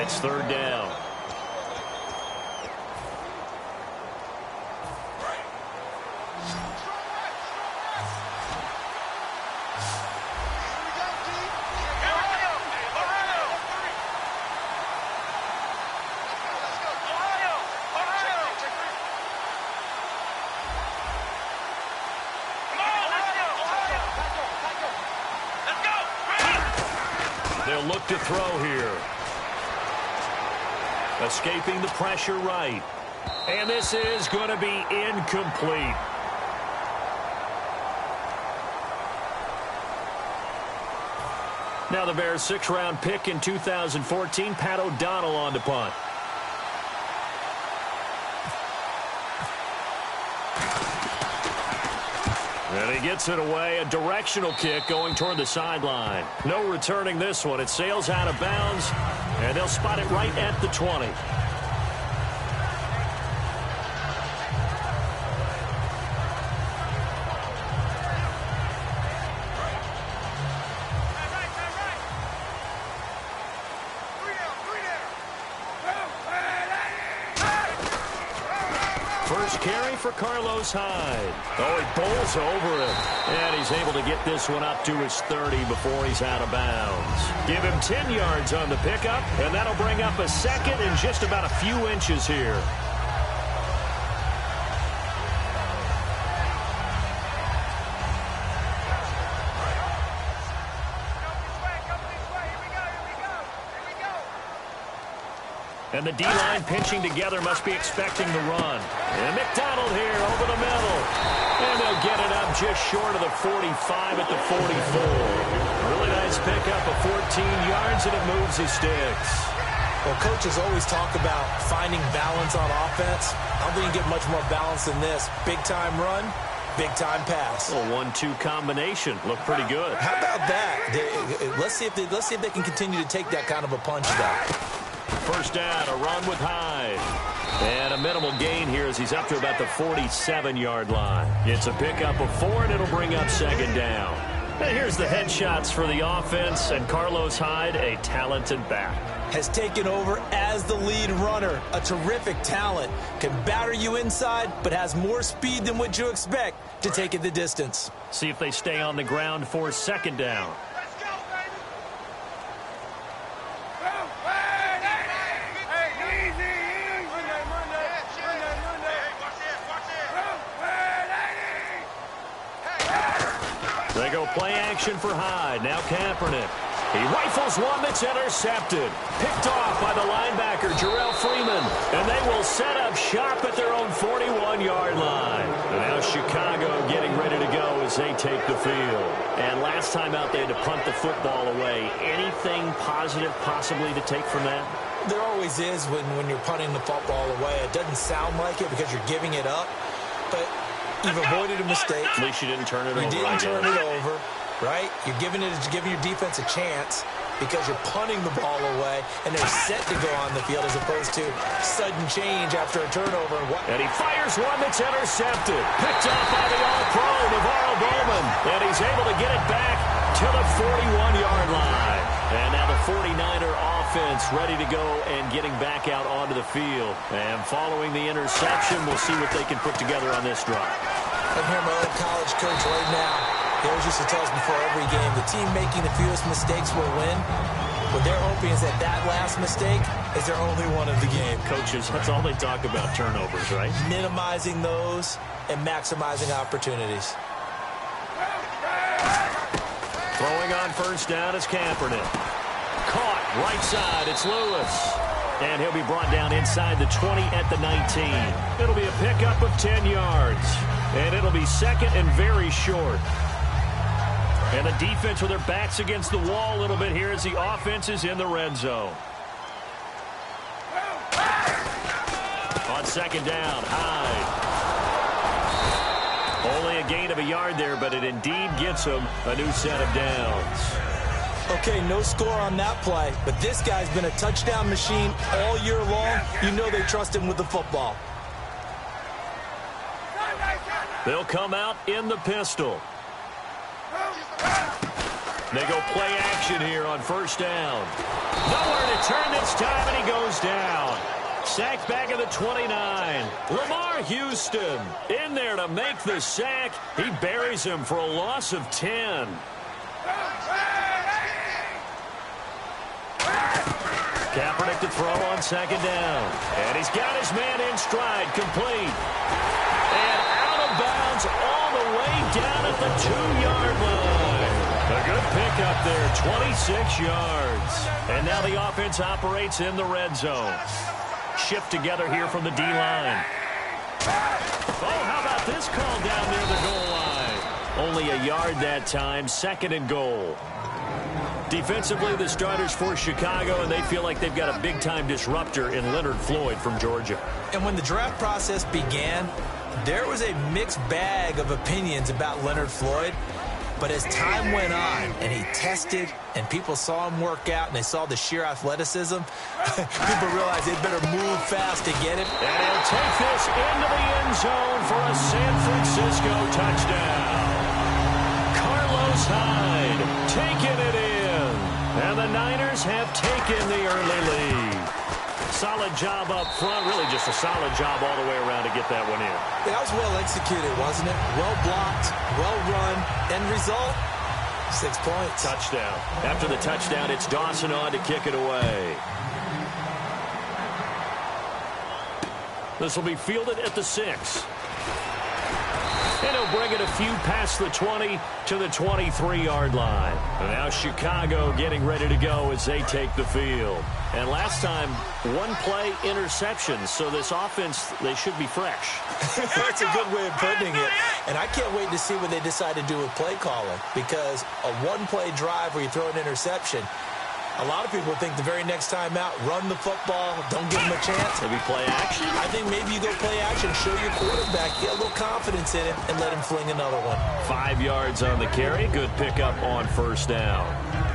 It's third down. They'll look to throw here. Escaping the pressure right. And this is going to be incomplete. Now the Bears' 6th-round pick in 2014, Pat O'Donnell on to punt. And he gets it away. A directional kick going toward the sideline. No returning this one. It sails out of bounds, and they'll spot it right at the 20. First carry for Carlos Hyde. Oh, he bowls over him. And he's able to get this one up to his 30 before he's out of bounds. Give him 10 yards on the pickup, and that'll bring up a second and just about a few inches here. And the D-line pinching together must be expecting the run. And McDonald here over the middle. And they'll get it up just short of the 45 at the 44. Really nice pickup of 14 yards, and it moves his sticks. Well, coaches always talk about finding balance on offense. I don't think you get much more balance than this. Big-time run, big-time pass. A 1-2 combination. Look pretty good. How about that? Let's see if they can continue to take that kind of a punch down. First down, a run with Hyde. And a minimal gain here as he's up to about the 47-yard line. It's a pickup of 4, and it'll bring up second down. And here's the headshots for the offense, and Carlos Hyde, a talented back. Has taken over as the lead runner. A terrific talent. Can batter you inside, but has more speed than what you expect to take it the distance. See if they stay on the ground for second down. They go play action for Hyde. Now Kaepernick. He rifles one that's intercepted. Picked off by the linebacker, Jarrell Freeman. And they will set up shop at their own 41-yard line. And now Chicago getting ready to go as they take the field. And last time out, they had to punt the football away. Anything positive possibly to take from that? There always is when you're punting the football away. It doesn't sound like it because you're giving it up. But you've avoided a mistake. At least you didn't turn it over. You didn't turn it over, right? You're giving your defense a chance because you're punting the ball away, and they're set to go on the field as opposed to sudden change after a turnover. And he fires one that's intercepted. Picked off by the All-Pro, Navarro Bowman. And he's able to get it back to the 41-yard line. And now the 49er offense ready to go and getting back out onto the field. And following the interception, we'll see what they can put together on this drive. I hear my old college coach right now. He always used to tell us before every game, the team making the fewest mistakes will win. What they're hoping is that last mistake is their only one of the game. Coaches, that's all they talk about, turnovers, right? Minimizing those and maximizing opportunities. Throwing on first down is Kaepernick. Caught right side, it's Lewis. And he'll be brought down inside the 20 at the 19. It'll be a pickup of 10 yards. And it'll be second and very short. And the defense with their backs against the wall a little bit here as the offense is in the red zone. On second down, Hyde. Only a gain of a yard there, but it indeed gets him a new set of downs. Okay, no score on that play, but this guy's been a touchdown machine all year long. You know they trust him with the football. They'll come out in the pistol. They go play action here on first down. Nowhere to turn this time, and he goes down. Sacked back at the 29. Lamar Houston in there to make the sack. He buries him for a loss of 10. Kaepernick to throw on second down. And he's got his man in stride, complete. And out of bounds all the way down at the 2-yard line. A good pickup there, 26 yards. And now the offense operates in the red zone. Shift together here from the D-line. Oh, how about this call down near the goal line? Only a yard that time, second and goal. Defensively, the starters for Chicago, and they feel like they've got a big-time disruptor in Leonard Floyd from Georgia. And when the draft process began, there was a mixed bag of opinions about Leonard Floyd. But as time went on and he tested and people saw him work out and they saw the sheer athleticism, people realized they'd better move fast to get him. And he'll take this into the end zone for a San Francisco touchdown. Carlos Hyde taking it in. And the Niners have taken the early lead. Solid job up front, really just a solid job all the way around to get that one in. That was well executed, wasn't it? Well blocked, well run, end result, 6 points. Touchdown. After the touchdown, it's Dawson on to kick it away. This will be fielded at the 6. And he'll bring it a few past the 20 to the 23-yard line. And now Chicago getting ready to go as they take the field. And last time, one play interception. So this offense, they should be fresh. That's a good way of putting it. And I can't wait to see what they decide to do with play calling. Because a one-play drive where you throw an interception, a lot of people think the very next time out, run the football, don't give them a chance. Maybe play action? I think maybe you go play action, show your quarterback, get a little confidence in him, and let him fling another one. 5 yards on the carry. Good pickup on first down.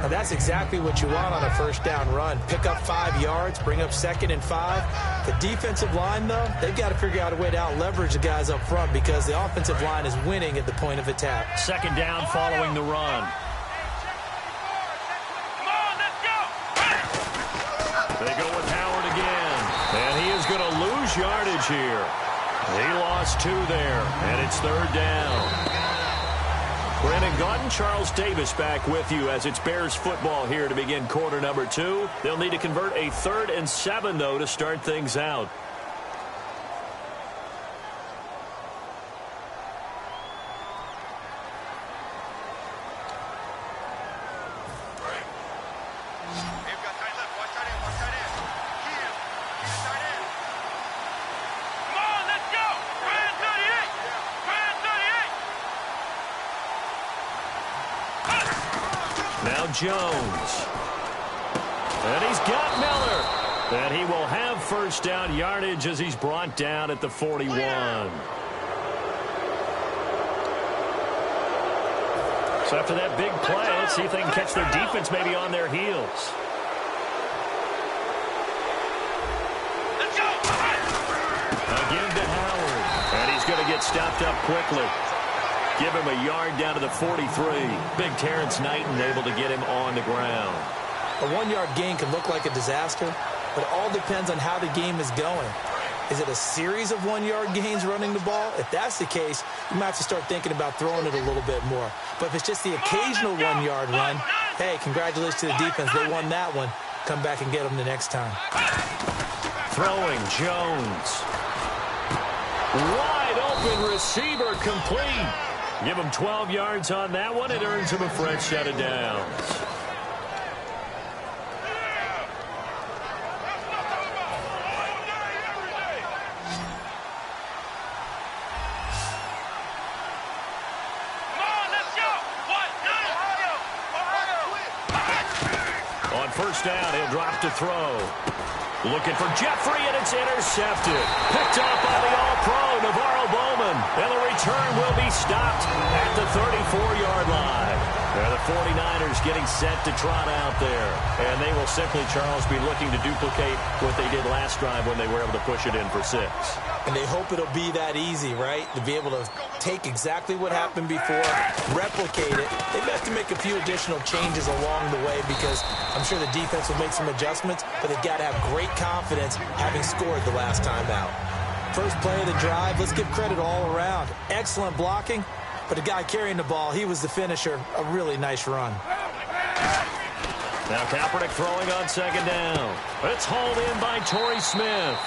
Now that's exactly what you want on a first down run. Pick up 5 yards, bring up 2nd and 5. The defensive line, though, they've got to figure out a way to out-leverage the guys up front because the offensive line is winning at the point of attack. Second down following the run. They go with Howard again. And he is going to lose yardage here. He lost 2 there. And it's third down. Brandon Gaudin, Charles Davis back with you as it's Bears football here to begin quarter number 2. They'll need to convert a 3rd and 7, though, to start things out. Jones. And he's got Miller. And he will have first down yardage as he's brought down at the 41. So after that big play, let's see if they can catch their defense maybe on their heels. Again to Howard. And he's going to get stopped up quickly. Give him a yard down to the 43. Big Terrence Knighton able to get him on the ground. A 1-yard gain can look like a disaster, but it all depends on how the game is going. Is it a series of 1-yard gains running the ball? If that's the case, you might have to start thinking about throwing it a little bit more. But if it's just the occasional 1-yard run, hey, congratulations to the defense. They won that one. Come back and get them the next time. Throwing Jones. Wide open receiver complete. Give him 12 yards on that one. It earns him a fresh set of downs. On first down, he'll drop to throw. Looking for Jeffrey, and it's intercepted. Picked up by the All-Pro, Navarro Bowman. And the return will be stopped at the 34-yard line. And the 49ers getting set to trot out there. And they will simply, Charles, be looking to duplicate what they did last drive when they were able to push it in for 6. And they hope it'll be that easy, right? To be able to take exactly what happened before, replicate it. They may have to make a few additional changes along the way because I'm sure the defense will make some adjustments, but they've got to have great confidence having scored the last time out. First play of the drive, let's give credit all around. Excellent blocking, but the guy carrying the ball, he was the finisher. A really nice run. Now Kaepernick throwing on second down. It's hauled in by Torrey Smith.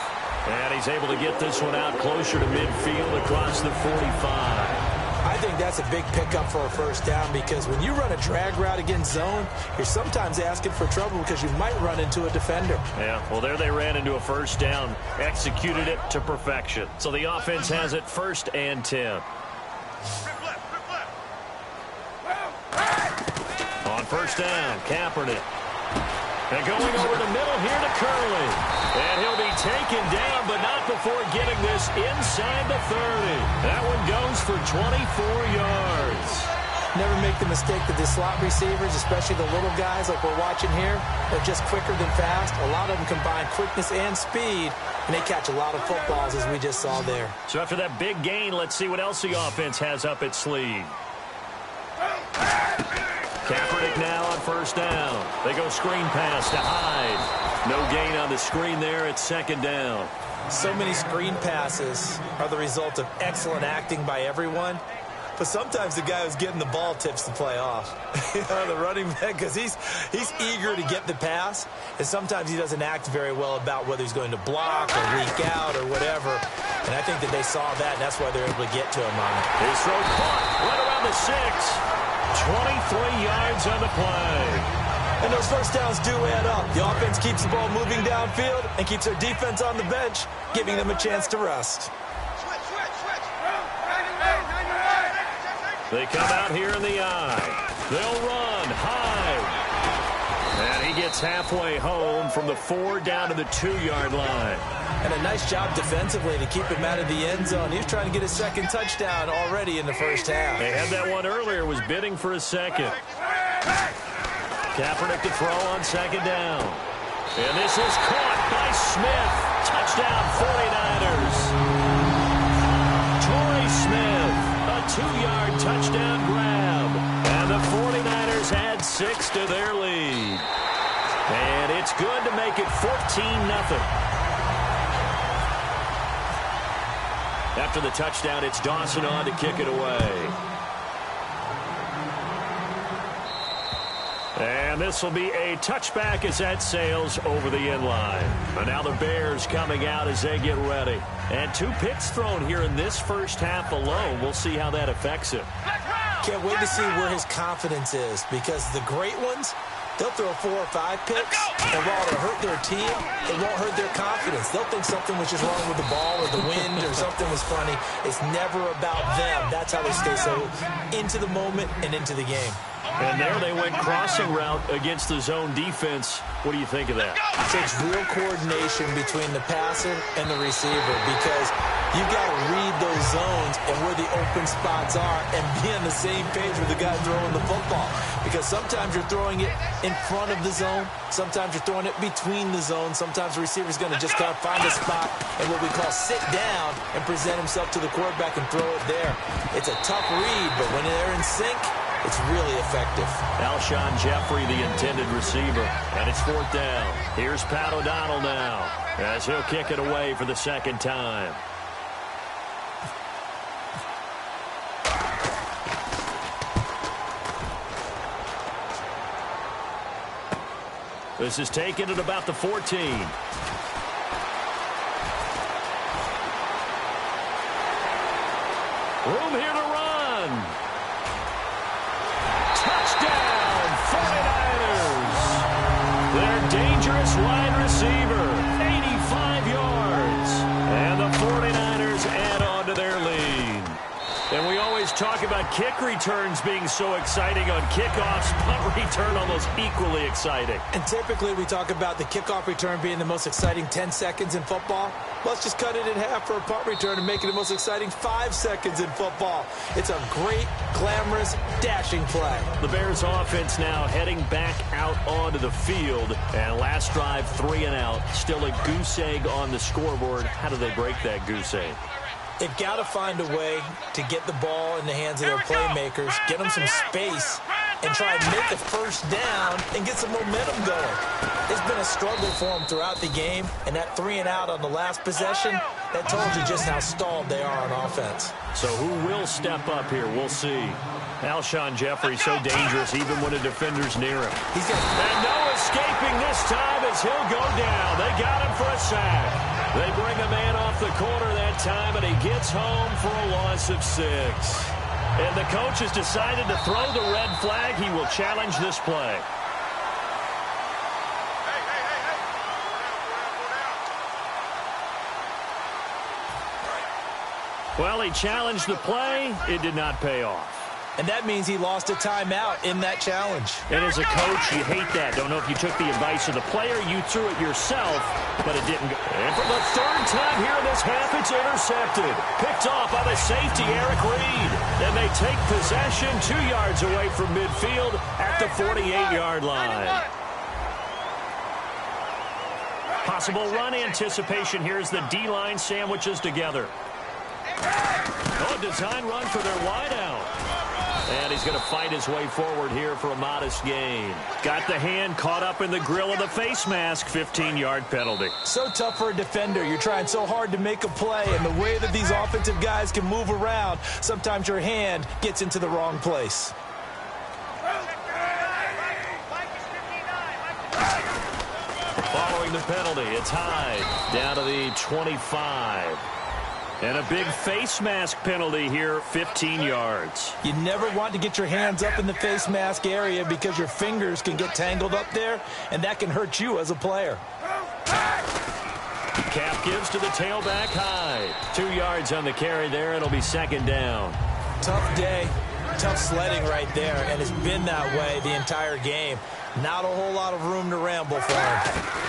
And he's able to get this one out closer to midfield across the 45. I think that's a big pickup for a first down because when you run a drag route against zone, you're sometimes asking for trouble because you might run into a defender. Yeah, well, there they ran into a first down, executed it to perfection. So the offense has it 1st and 10. On first down, Kaepernick. And going over the middle here to Curley. And he'll be taken down, but not before getting this inside the 30. That one goes for 24 yards. Never make the mistake that the slot receivers, especially the little guys like we're watching here, they're just quicker than fast. A lot of them combine quickness and speed, and they catch a lot of footballs, as we just saw there. So after that big gain, let's see what else the offense has up its sleeve. Kaepernick now on first down. They go screen pass to Hyde. No gain on the screen there. It's second down. So many screen passes are the result of excellent acting by everyone. But sometimes the guy who's getting the ball tips the play off. The running back, because he's eager to get the pass. And sometimes he doesn't act very well about whether he's going to block or leak out or whatever. And I think that they saw that, and that's why they're able to get to him on it. His throw caught right around the 6. 23 yards on the play. And those first downs do add up. The offense keeps the ball moving downfield and keeps their defense on the bench, giving them a chance to rest. They come out here in the eye. They'll run high. And he gets halfway home from the 4 down to the 2-yard line. And a nice job defensively to keep him out of the end zone. He was trying to get his second touchdown already in the first half. They had that one earlier, was bidding for a second. Kaepernick to throw on second down. And this is caught by Smith. Touchdown 49ers. Torrey Smith, a 2-yard touchdown grab. And the 49ers add 6 to their lead. And it's good to make it 14-0. After the touchdown, it's Dawson on to kick it away. And this will be a touchback as that sails over the end line. And now the Bears coming out as they get ready. And 2 picks thrown here in this first half alone. We'll see how that affects him. Can't wait to see where his confidence is, because the great ones, they'll throw 4 or 5 picks, and while it'll hurt their team, it won't hurt their confidence. They'll think something was just wrong with the ball or the wind or something was funny. It's never about them. That's how they stay so into the moment and into the game. And there they went crossing route against the zone defense. What do you think of that? It takes real coordination between the passer and the receiver, because you've got to read those zones and where the open spots are and be on the same page with the guy throwing the football. Because sometimes you're throwing it in front of the zone. Sometimes you're throwing it between the zones. Sometimes the receiver's going to just kind of find a spot and what we call sit down and present himself to the quarterback and throw it there. It's a tough read, but when they're in sync, it's really effective. Alshon Jeffrey, the intended receiver. And it's 4th down. Here's Pat O'Donnell now as he'll kick it away for the second time. This is taken at about the 14. Room here to run. Touchdown, 49ers. Their dangerous wide receiver, 85 yards. And the 49ers add on to their lead. And we always talk talk about kick returns being so exciting on kickoffs, punt return almost equally exciting. And typically we talk about the kickoff return being the most exciting 10 seconds in football. Let's just cut it in half for a punt return and make it the most exciting 5 seconds in football. It's a great, glamorous, dashing play. The Bears offense now heading back out onto the field. And last drive, 3 and out. Still a goose egg on the scoreboard. How do they break that goose egg? They've got to find a way to get the ball in the hands of their playmakers, get them some space, and try and make a first down and get some momentum going. It's been a struggle for them throughout the game, and that 3 and out on the last possession, that told you just how stalled they are on offense. So who will step up here? We'll see. Alshon Jeffrey so dangerous even when a defender's near him. And no escaping this time as he'll go down. They got him for a sack. They bring a man off the corner that time, and he gets home for a loss of 6. And the coach has decided to throw the red flag. He will challenge this play. Well, he challenged the play. It did not pay off. And that means he lost a timeout in that challenge. And as a coach, you hate that. Don't know if you took the advice of the player. You threw it yourself, but it didn't go. And for the third time here in this half, it's intercepted. Picked off by the safety, Eric Reed. Then they take possession 2 yards away from midfield at the 48-yard line. Possible run anticipation here as the D-line sandwiches together. Oh, design run for their wideout. And he's going to fight his way forward here for a modest gain. Got the hand caught up in the grill of the face mask. 15-yard penalty. So tough for a defender. You're trying so hard to make a play, and the way that these offensive guys can move around, sometimes your hand gets into the wrong place. Following the penalty, it's Hyde down to the 25. And a big face mask penalty here, 15 yards. You never want to get your hands up in the face mask area because your fingers can get tangled up there, and that can hurt you as a player. Cap gives to the tailback Hyde. 2 yards on the carry there. It'll be second down. Tough day, tough sledding right there, and it's been that way the entire game. Not a whole lot of room to ramble for him.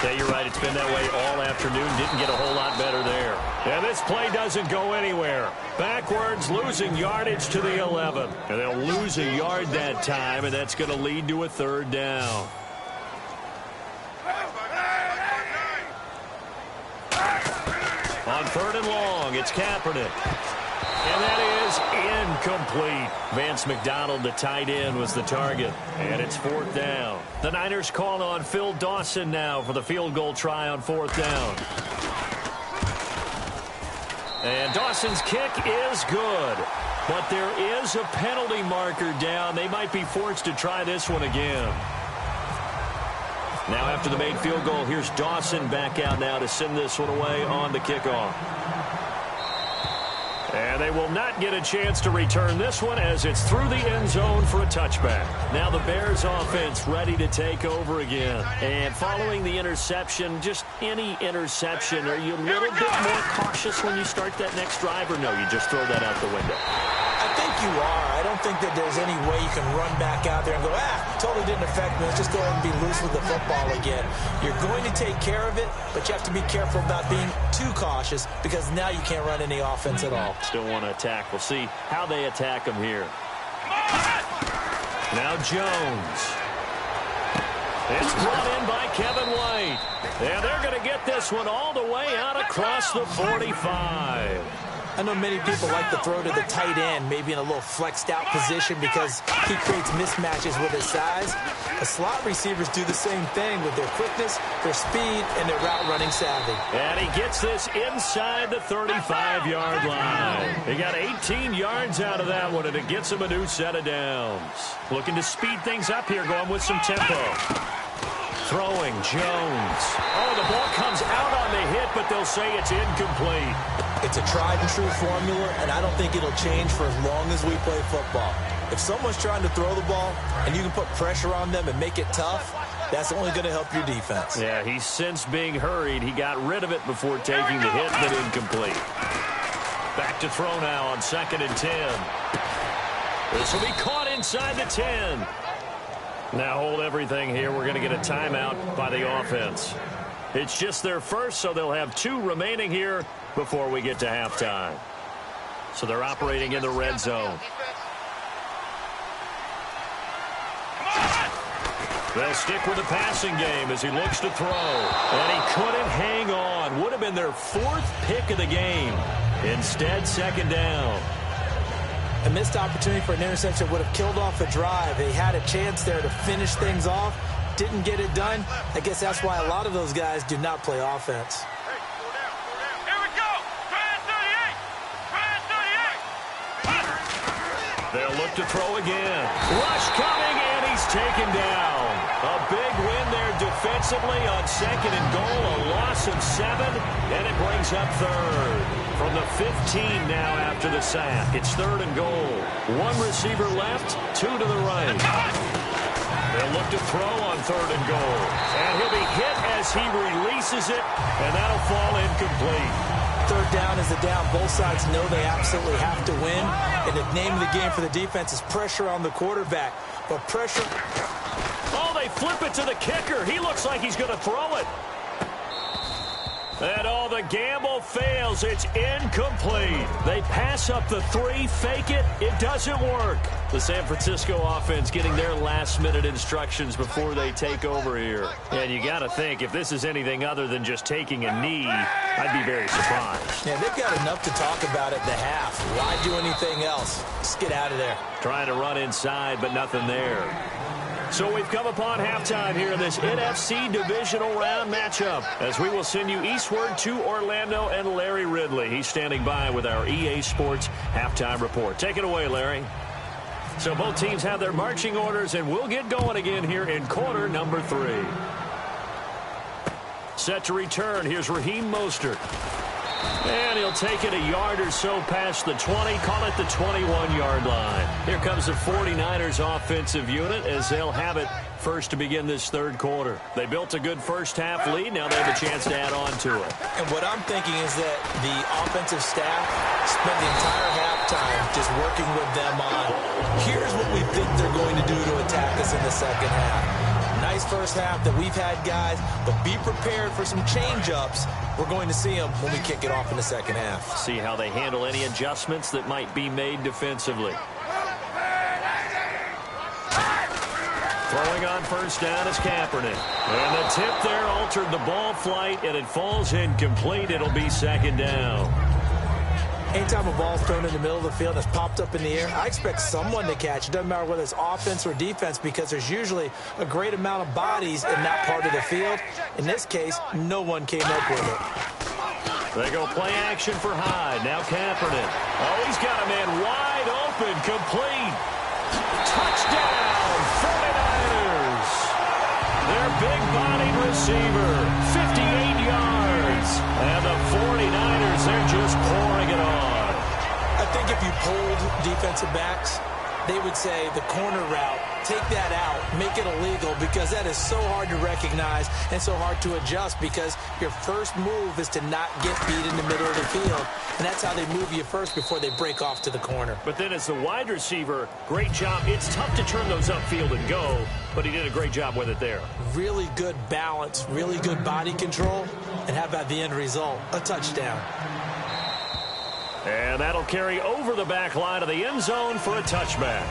Yeah, you're right. It's been that way all afternoon. Didn't get a whole lot better there. And this play doesn't go anywhere. Backwards, losing yardage to the 11. And they'll lose a yard that time, and that's going to lead to a third down. On 3rd and long, it's Kaepernick. And that is incomplete. Vance McDonald, the tight end, was the target. And it's 4th down. The Niners call on Phil Dawson now for the field goal try on 4th down. And Dawson's kick is good. But there is a penalty marker down. They might be forced to try this one again. Now after the made field goal, here's Dawson back out now to send this one away on the kickoff. And they will not get a chance to return this one as it's through the end zone for a touchback. Now the Bears offense ready to take over again. And following the interception, just any interception, are you a little bit more cautious when you start that next drive, or no, you just throw that out the window? I think you are. I don't think that there's any way you can run back out there and go, totally didn't affect me. Let's just go ahead and be loose with the football again. You're going to take care of it, but you have to be careful about being too cautious because now you can't run any offense at all. Still want to attack. We'll see how they attack him here. Now Jones. It's brought in by Kevin White. And they're going to get this one all the way out across the 45. I know many people like to throw to the tight end, maybe in a little flexed out position because he creates mismatches with his size. The slot receivers do the same thing with their quickness, their speed, and their route running savvy. And he gets this inside the 35-yard line. He got 18 yards out of that one, and it gets him a new set of downs. Looking to speed things up here, going with some tempo. Throwing, Jones. Oh, the ball comes out on the hit, but they'll say it's incomplete. It's a tried-and-true formula, and I don't think it'll change for as long as we play football. If someone's trying to throw the ball and you can put pressure on them and make it tough, that's only going to help your defense. Yeah, he's since being hurried. He got rid of it before taking the hit, but incomplete. Back to throw now on 2nd and 10. This will be caught inside the 10. Now hold everything here. We're going to get a timeout by the offense. It's just their first, so they'll have 2 remaining here before we get to halftime. So they're operating in the red zone. They'll stick with the passing game as he looks to throw. And he couldn't hang on. Would have been their 4th pick of the game. Instead, second down. A missed opportunity for an interception would have killed off a drive. They had a chance there to finish things off. Didn't get it done. I guess that's why a lot of those guys do not play offense. Here we go. Try 38. They'll look to throw again. Rush coming, and he's taken down. A big win there defensively on 2nd and goal. A loss of 7, and it brings up 3rd. From the 15 now after the sack. It's 3rd and goal. 1 receiver left, 2 to the right. They'll look to throw on 3rd and goal. And he'll be hit as he releases it, and that'll fall incomplete. 3rd down is the down. Both sides know they absolutely have to win. And the name of the game for the defense is pressure on the quarterback. But pressure... Oh, they flip it to the kicker. He looks like he's going to throw it. And the gamble fails. It's incomplete. They pass up the 3, fake it. It doesn't work. The San Francisco offense getting their last-minute instructions before they take over here. And you got to think, if this is anything other than just taking a knee, I'd be very surprised. Yeah, they've got enough to talk about at the half. Why do anything else? Just get out of there. Trying to run inside, but nothing there. So we've come upon halftime here in this NFC divisional round matchup as we will send you eastward to Orlando and Larry Ridley. He's standing by with our EA Sports halftime report. Take it away, Larry. So both teams have their marching orders, and we'll get going again here in quarter number 3. Set to return. Here's Raheem Mostert. And he'll take it a yard or so past the 20, call it the 21-yard line. Here comes the 49ers offensive unit as they'll have it first to begin this 3rd quarter. They built a good first-half lead. Now they have a chance to add on to it. And what I'm thinking is that the offensive staff spent the entire halftime just working with them on, here's what we think they're going to do to attack us in the second half. Nice first half that we've had, guys, but be prepared for some change-ups. We're going to see them when we kick it off in the second half. See how they handle any adjustments that might be made defensively. Throwing on first down is Kaepernick. And the tip there altered the ball flight, and it falls incomplete. It'll be second down. Anytime a ball's thrown in the middle of the field and it's popped up in the air, I expect someone to catch. It doesn't matter whether it's offense or defense because there's usually a great amount of bodies in that part of the field. In this case, no one came up with it. They go play action for Hyde. Now Kaepernick. Oh, he's got a man wide open, complete. Touchdown, 49ers. Their big-bodied receiver, 58 yards. And the 49ers, they're just pouring it on. I think if you polled defensive backs, they would say the corner route, take that out, make it illegal, because that is so hard to recognize and so hard to adjust because your first move is to not get beat in the middle of the field. And that's how they move you first before they break off to the corner. But then as the wide receiver, great job. It's tough to turn those upfield and go, but he did a great job with it there. Really good balance, really good body control, and how about the end result? A touchdown. And that'll carry over the back line of the end zone for a touchback.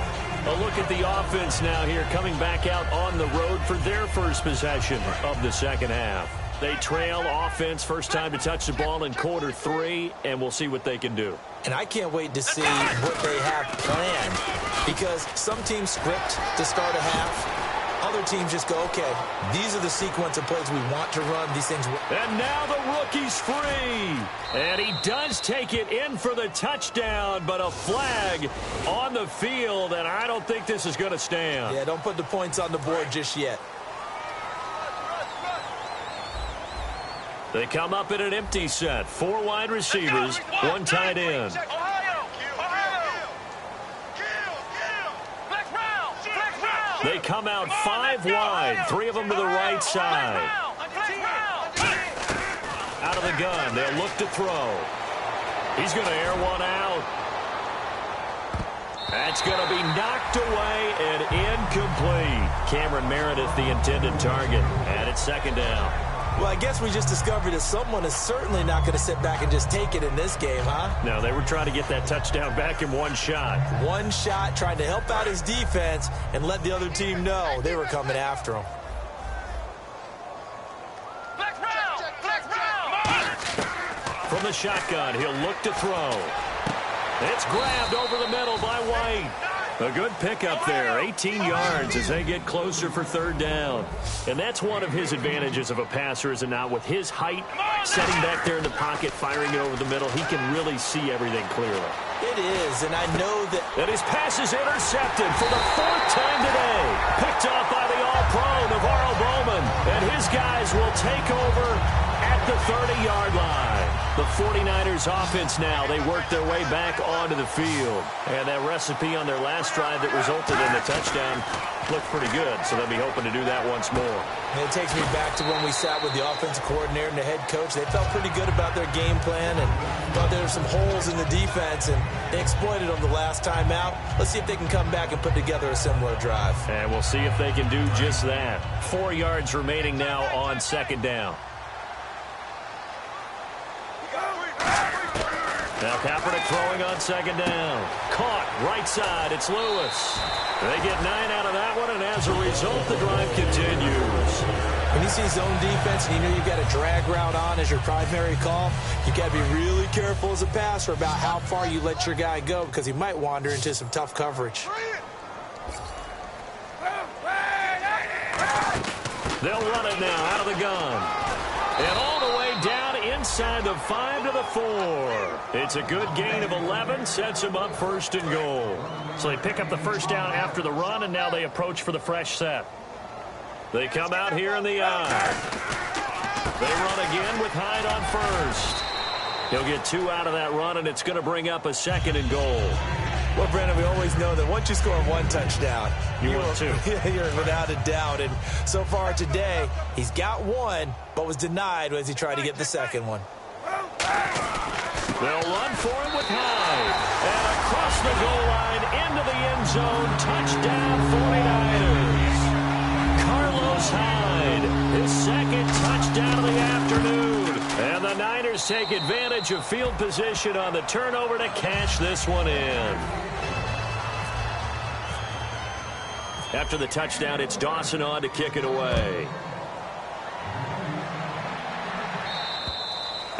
A look at the offense now here, coming back out on the road for their first possession of the second half. They trail offense, first time to touch the ball in quarter 3, and we'll see what they can do. And I can't wait to see what they have planned, because some teams script to start a half. Other teams just go, okay, these are the sequence of plays we want to run. These things. And now the rookie's free. And he does take it in for the touchdown, but a flag on the field, and I don't think this is going to stand. Yeah, don't put the points on the board just yet. They come up in an empty set. 4 wide receivers, 1 tight end. They come out 5 wide, 3 of them to the right side. Out of the gun, they'll look to throw. He's going to air one out. That's going to be knocked away and incomplete. Cameron Meredith, the intended target, and it's second down. Well, I guess we just discovered that someone is certainly not going to sit back and just take it in this game, huh? No, they were trying to get that touchdown back in one shot. One shot, trying to help out his defense and let the other team know they were coming after him. From the shotgun, he'll look to throw. It's grabbed over the middle by White. A good pickup there, 18 yards as they get closer for third down. And that's one of his advantages of a passer, is it not? With his height, setting back there in the pocket, firing it over the middle, he can really see everything clearly. It is, and I know that... And his pass is intercepted for the fourth time today. Picked off by the All-Pro, Navarro Bowman. And his guys will take over at the 30-yard line. The 49ers offense now, they work their way back onto the field. And that recipe on their last drive that resulted in the touchdown looked pretty good, so they'll be hoping to do that once more. And it takes me back to when we sat with the offensive coordinator and the head coach. They felt pretty good about their game plan and thought there were some holes in the defense, and they exploited them the last time out. Let's see if they can come back and put together a similar drive. And we'll see if they can do just that. 4 yards remaining now on second down. Now Kaepernick throwing on second down. Caught right side. It's Lewis. They get 9 out of that one, and as a result, the drive continues. When you see zone defense and you know you've got a drag route on as your primary call, you've got to be really careful as a passer about how far you let your guy go, because he might wander into some tough coverage. They'll run it now out of the gun. And all the way down inside the 5 to the 4. It's a good gain of 11, sets them up first and goal. So they pick up the first down after the run, and now they approach for the fresh set. They come out here in the eye. They run again with Hyde on first. He'll get 2 out of that run, and it's going to bring up a second and goal. Well, Brandon, we always know that once you score 1 touchdown, you want 2. You're without a doubt. And so far today, he's got 1, but was denied as he tried to get the second one. They'll run for him with Hyde. And across the goal line, into the end zone, touchdown 49ers. Carlos Hyde, his second touchdown of the afternoon. And the Niners take advantage of field position on the turnover to cash this one in. After the touchdown, it's Dawson on to kick it away.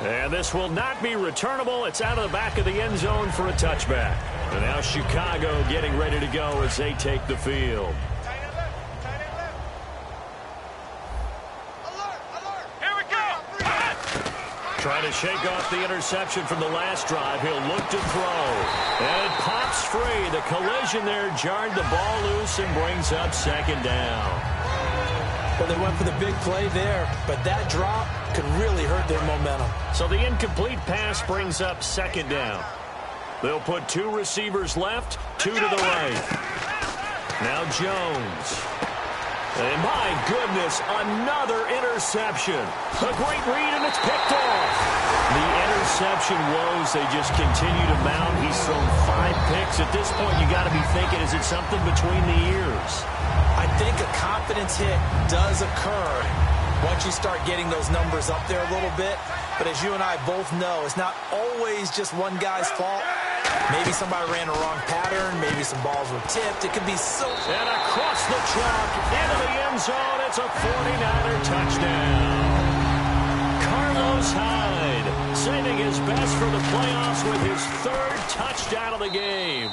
And this will not be returnable. It's out of the back of the end zone for a touchback. And now Chicago getting ready to go as they take the field. Trying to shake off the interception from the last drive. He'll look to throw. And it pops free. The collision there jarred the ball loose and brings up second down. Well, they went for the big play there, but that drop could really hurt their momentum. So the incomplete pass brings up second down. They'll put 2 receivers left, 2 to the right. Now Jones. And my goodness, another interception. A great read, and it's picked off. The interception woes, they just continue to mount. He's thrown 5 picks. At this point, you got to be thinking, is it something between the ears? I think a confidence hit does occur once you start getting those numbers up there a little bit. But as you and I both know, it's not always just one guy's fault. Maybe somebody ran a wrong pattern. Maybe some balls were tipped. It could be so... And across the chalk, into the end zone, it's a 49er touchdown. Carlos Hyde saving his best for the playoffs with his 3rd touchdown of the game.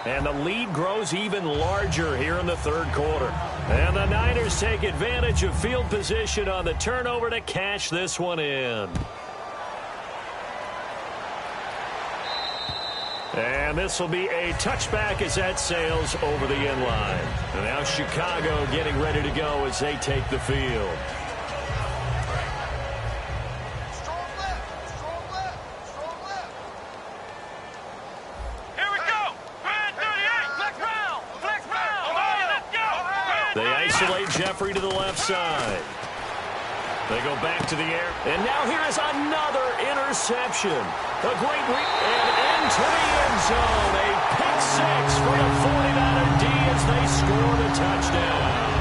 And the lead grows even larger here in the 3rd quarter. And the Niners take advantage of field position on the turnover to cash this one in. And this will be a touchback as that sails over the end line. And now Chicago getting ready to go as they take the field. Here we go. Brand 38. Flex round. Flex round. Let's go. They isolate Jeffrey to the left side. They go back to the air. And now here is another interception. A great and into the end zone. A pick six for the 49er D as they score the touchdown.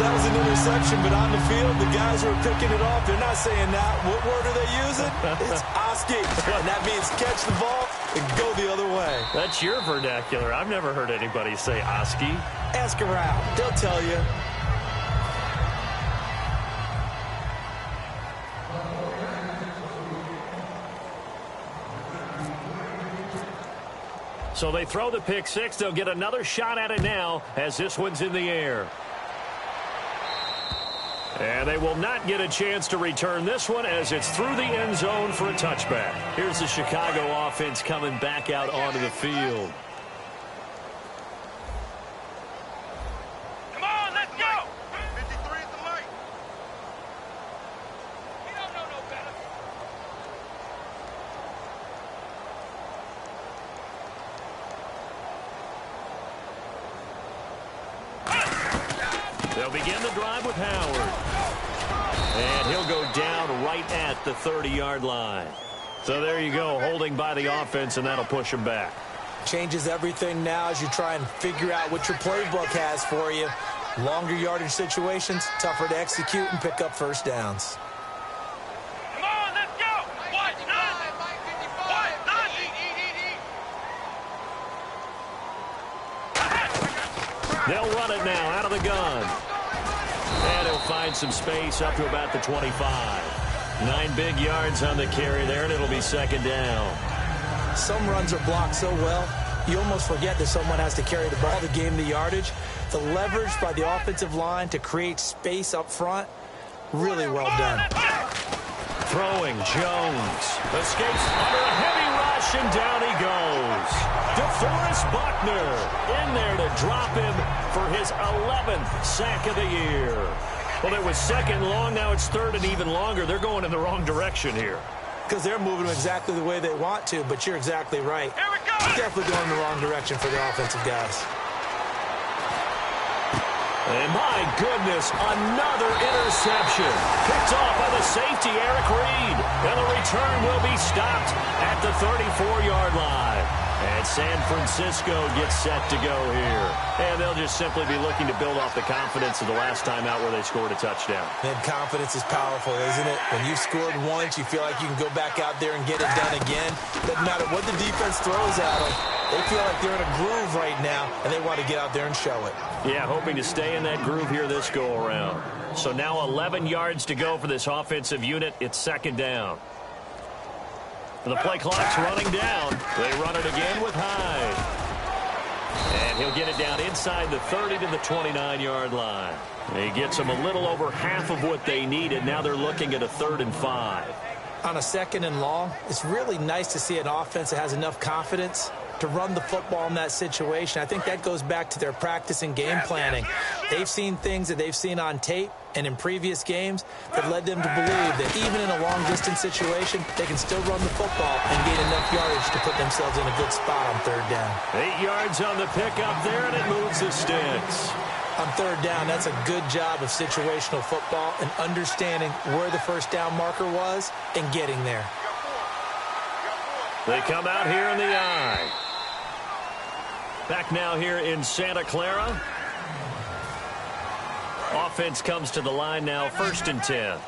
That was an interception, but on the field, the guys who are picking it off, they're not saying that. What word are they using? It's Oski. And that means catch the ball and go the other way. That's your vernacular. I've never heard anybody say Oski. Ask around. They'll tell you. So they throw the pick six. They'll get another shot at it now as this one's in the air. And they will not get a chance to return this one as it's through the end zone for a touchback. Here's the Chicago offense coming back out onto the field. Come on, let's go. 53 is the light. We don't know no better. They'll begin the drive with Howard. And he'll go down right at the 30-yard line. So there you go, holding by the offense, and that'll push him back. Changes everything now as you try and figure out what your playbook has for you. Longer yardage situations, tougher to execute and pick up first downs. Come on, let's go. What? None. What? None. They'll run it now out of the gun. And he'll find some space up to about the 25. 9 big yards on the carry there, and it'll be second down. Some runs are blocked so well, you almost forget that someone has to carry the ball to gain the yardage. The leverage by the offensive line to create space up front, really well done. Throwing, Jones. Escapes under a heavy rush, and down he goes. DeForest Buckner in there to drop him for his 11th sack of the year. Well, it was second long. Now it's third and even longer. They're going in the wrong direction here. Because they're moving exactly the way they want to, but you're exactly right. Here we go. Definitely going in the wrong direction for the offensive guys. And my goodness, another interception. Picked off by the safety, Eric Reed. And the return will be stopped at the 34-yard line. And San Francisco gets set to go here. And they'll just simply be looking to build off the confidence of the last time out where they scored a touchdown. And confidence is powerful, isn't it? When you've scored once, you feel like you can go back out there and get it done again. Doesn't matter what the defense throws at them. They feel like they're in a groove right now, and they want to get out there and show it. Yeah, hoping to stay in that groove here this go-around. So now 11 yards to go for this offensive unit. It's second down. The play clock's running down. They run it again with Hyde. And he'll get it down inside the 30 to the 29-yard line. He gets them a little over half of what they needed. Now they're looking at a 3rd and 5. On a 2nd and long, it's really nice to see an offense that has enough confidence to run the football in that situation. I think that goes back to their practice and game planning. They've seen things that they've seen on tape and in previous games that led them to believe that even in a long-distance situation, they can still run the football and gain enough yardage to put themselves in a good spot on 3rd down. 8 yards on the pickup there, and it moves the sticks. On 3rd down, that's a good job of situational football and understanding where the first down marker was and getting there. They come out here in the eye. Back now here in Santa Clara. Offense comes to the line now, 1st and 10.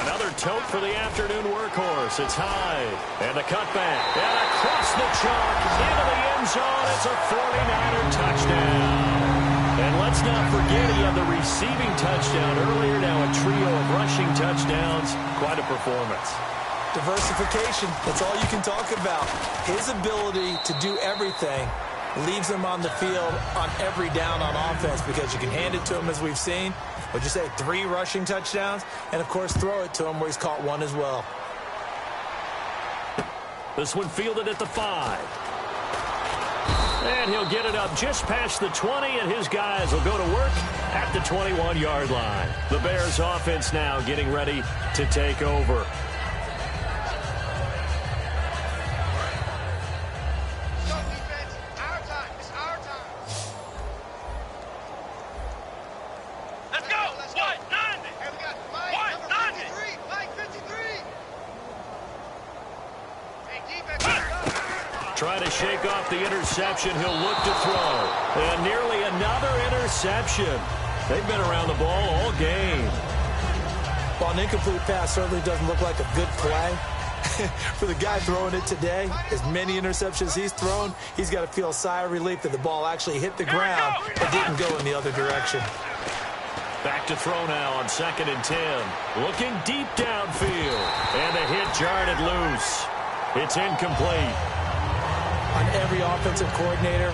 Another tote for the afternoon workhorse. It's Hyde. And a cutback. And across the chalk into the end zone. It's a 49er touchdown. And let's not forget he had the receiving touchdown earlier. Now a trio of rushing touchdowns. Quite a performance. Diversification, that's all you can talk about. His ability to do everything leaves him on the field on every down on offense because you can hand it to him as we've seen. What'd you say, 3 rushing touchdowns? And, of course, throw it to him where he's caught 1 as well. This one fielded at the 5. And he'll get it up just past the 20, and his guys will go to work at the 21-yard line. The Bears offense now getting ready to take over. Go defense. Our time. It's our time. Trying to shake off the interception. He'll look to throw. And nearly another interception. They've been around the ball all game. Well, an incomplete pass certainly doesn't look like a good play. For the guy throwing it today, as many interceptions he's thrown, he's got to feel a sigh of relief that the ball actually hit the ground and didn't go in the other direction. Back to throw now on 2nd and 10. Looking deep downfield. And the hit jarred it loose. It's incomplete. On every offensive coordinator,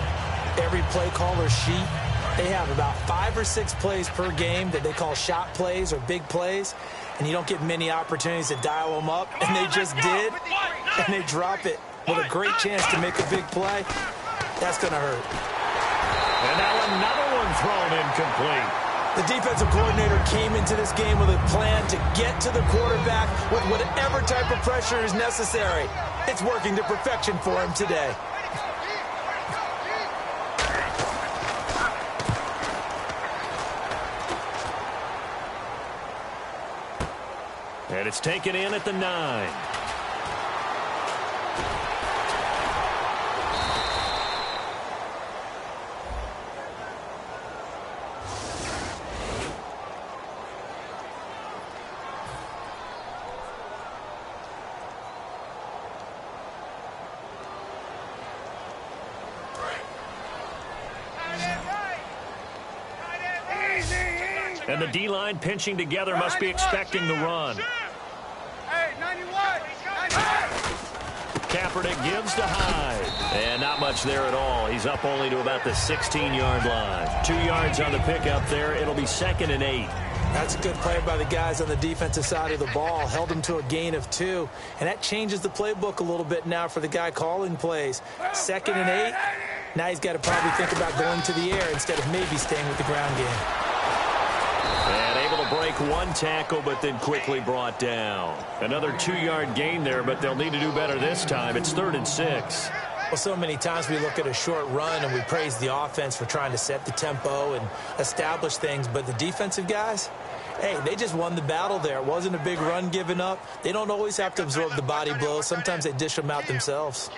every play caller sheet, they have about 5 or 6 plays per game that they call shot plays or big plays, and you don't get many opportunities to dial them up, and they just did, and they drop it with a great chance to make a big play. That's going to hurt. And now another one thrown incomplete. The defensive coordinator came into this game with a plan to get to the quarterback with whatever type of pressure is necessary. It's working to perfection for him today. And it's taken in at the 9. And the D-line pinching together must be expecting the run. Kaepernick gives to Hyde. And not much there at all. He's up only to about the 16-yard line. 2 yards on the pickup there. It'll be 2nd and 8. That's a good play by the guys on the defensive side of the ball. Held them to a gain of 2. And that changes the playbook a little bit now for the guy calling plays. 2nd and 8. Now he's got to probably think about going to the air instead of maybe staying with the ground game. And able to break 1 tackle, but then quickly brought down. Another 2-yard gain there, but they'll need to do better this time. It's 3rd and 6. Well, so many times we look at a short run and we praise the offense for trying to set the tempo and establish things, but the defensive guys, hey, they just won the battle there. It wasn't a big run given up. They don't always have to absorb the body blows. Sometimes they dish them out themselves.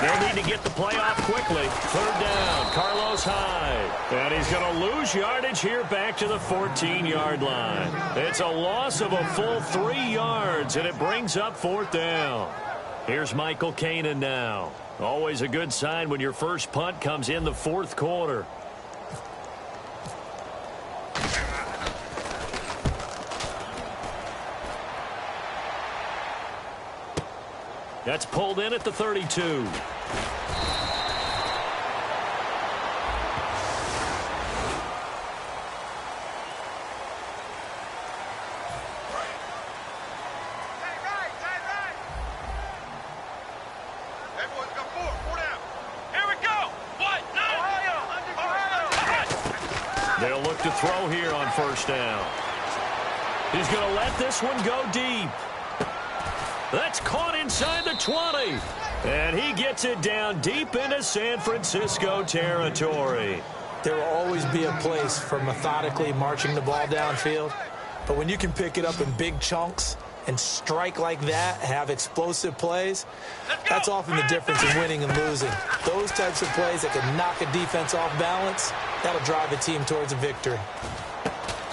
They'll need to get the play off quickly. 3rd down, Carlos Hyde. And he's going to lose yardage here back to the 14-yard line. It's a loss of a full 3 yards, and it brings up 4th down. Here's Michael Kanan now. Always a good sign when your first punt comes in the 4th quarter. That's pulled in at the 32. They'll look to throw here on 1st down. He's going to let this one go deep. That's caught inside the 20. And he gets it down deep into San Francisco territory. There will always be a place for methodically marching the ball downfield. But when you can pick it up in big chunks and strike like that, have explosive plays, that's often the difference in winning and losing. Those types of plays that can knock a defense off balance, that'll drive a team towards a victory.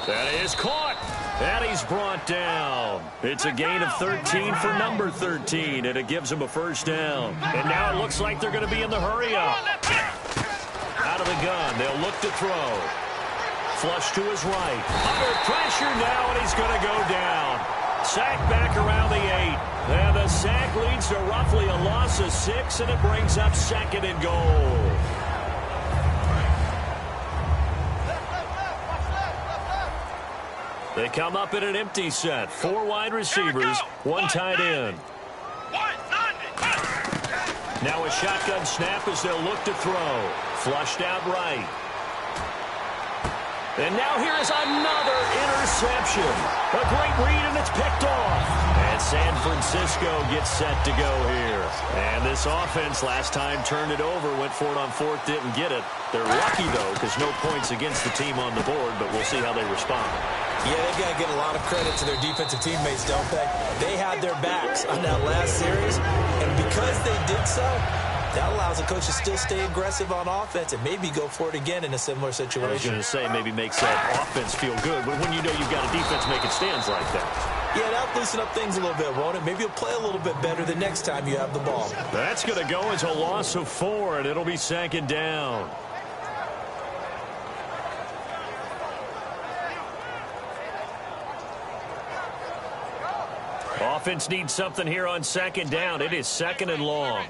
That is caught. And he's brought down. It's a gain of 13 for number 13, and it gives him a 1st down. And now it looks like they're going to be in the hurry up. Out of the gun, they'll look to throw. Flush to his right. Under pressure now, and he's going to go down. Sack back around the 8. And the sack leads to roughly a loss of 6, and it brings up 2nd and goal. They come up in an empty set. 4 wide receivers, 1 tight end. Now a shotgun snap as they'll look to throw. Flushed out right. And now here is another interception. A great read, and it's picked off. And San Francisco gets set to go here. And this offense last time turned it over, went for it on fourth, didn't get it. They're lucky, though, because no points against the team on the board, but we'll see how they respond. Yeah, they've got to get a lot of credit to their defensive teammates, don't they? They had their backs on that last series, and because they did so, that allows the coach to still stay aggressive on offense and maybe go for it again in a similar situation. I was going to say maybe makes that offense feel good, but when you know you've got a defense making stands like that. Yeah, that'll loosen up things a little bit, won't it? Maybe you'll play a little bit better the next time you have the ball. That's going to go as a loss of 4, and it'll be second down. Offense needs something here on second down. It is second and long.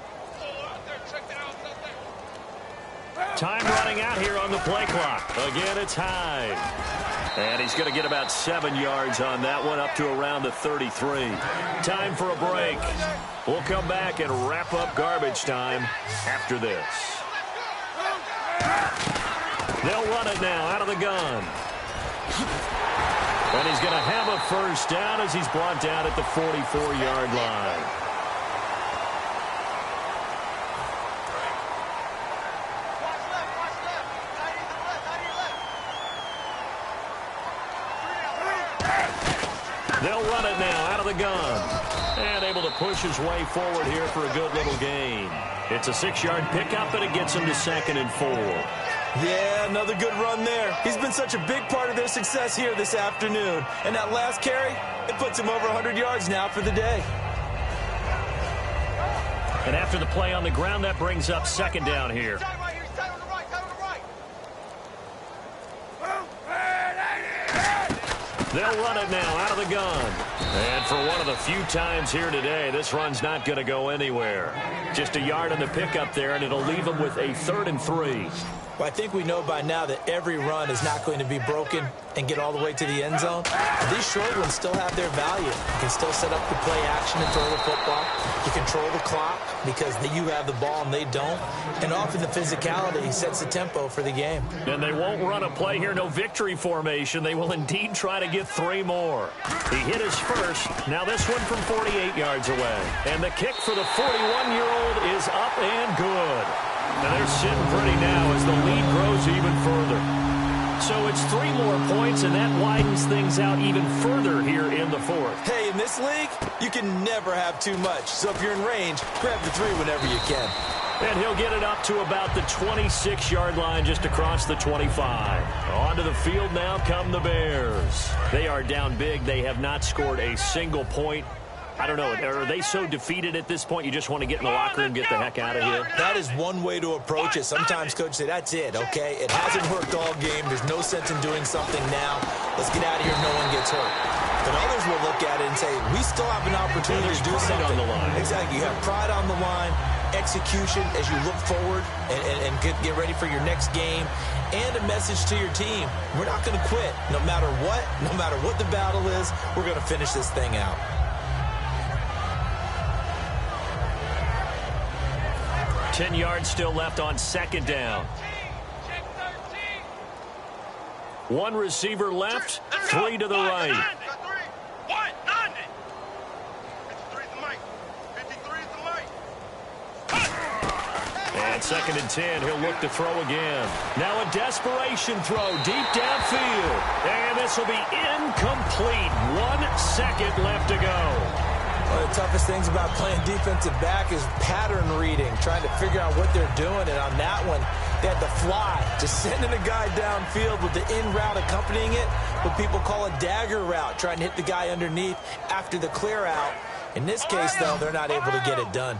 Time running out here on the play clock. Again, it's Hyde. And he's going to get about 7 yards on that one, up to around the 33. Time for a break. We'll come back and wrap up garbage time after this. They'll run it now out of the gun. And he's going to have a first down as he's brought down at the 44-yard line. They'll run it now out of the gun. And able to push his way forward here for a good little gain. It's a 6-yard pickup, and it gets him to 2nd and 4. Yeah, another good run there. He's been such a big part of their success here this afternoon. And that last carry, it puts him over 100 yards now for the day. And after the play on the ground, that brings up second down here. They'll run it now out of the gun. And for one of the few times here today, this run's not going to go anywhere. Just a yard on the pickup there, and it'll leave them with a 3rd and 3. Well, I think we know by now that every run is not going to be broken and get all the way to the end zone. These short ones still have their value. You can still set up the play action and throw the football. You control the clock because you have the ball and they don't. And often the physicality sets the tempo for the game. And they won't run a play here, no victory formation. They will indeed try to get 3 more. He hit his first. Now this one from 48 yards away. And the kick for the 41-year-old is up and good. And they're sitting pretty now as the lead grows even further. So it's 3 more points, and that widens things out even further here in the 4th. Hey, in this league, you can never have too much. So if you're in range, grab the 3 whenever you can. And he'll get it up to about the 26-yard line just across the 25. Onto the field now come the Bears. They are down big. They have not scored a single point. I don't know, are they so defeated at this point you just want to get in the locker room and get the heck out of here? That is one way to approach it. Sometimes coaches say, that's it, okay? It hasn't worked all game. There's no sense in doing something now. Let's get out of here. No one gets hurt. But others will look at it and say, we still have an opportunity to do something. On the line. Exactly. You have pride on the line, execution as you look forward and get ready for your next game, and a message to your team. We're not going to quit. No matter what the battle is, we're going to finish this thing out. Ten yards still left on second down. 1 receiver left, 3 to the right. And 2nd and 10, he'll look to throw again. Now a desperation throw deep downfield. And this will be incomplete. 1 second left to go. One of the toughest things about playing defensive back is pattern reading, trying to figure out what they're doing. And on that one, they had to fly, just sending a guy downfield with the in route accompanying it, what people call a dagger route, trying to hit the guy underneath after the clear out. In this case, though, they're not able to get it done.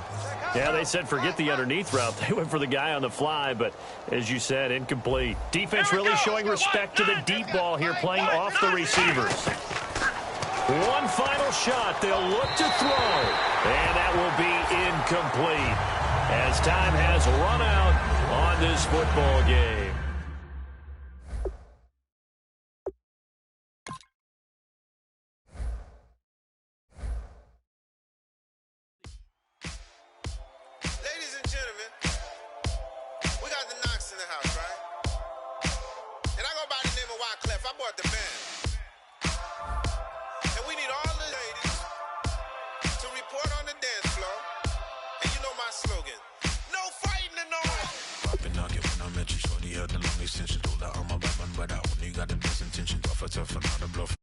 Yeah, they said forget the underneath route. They went for the guy on the fly, but as you said, incomplete. Defense really showing respect to the deep ball here, playing off the receivers. One final shot. They'll look to throw. And that will be incomplete as time has run out on this football game. Ladies and gentlemen, we got the Knox in the house, right? And I go by the name of Wyclef. I bought the band. And we need all the ladies to tougher, tougher, not a bluff.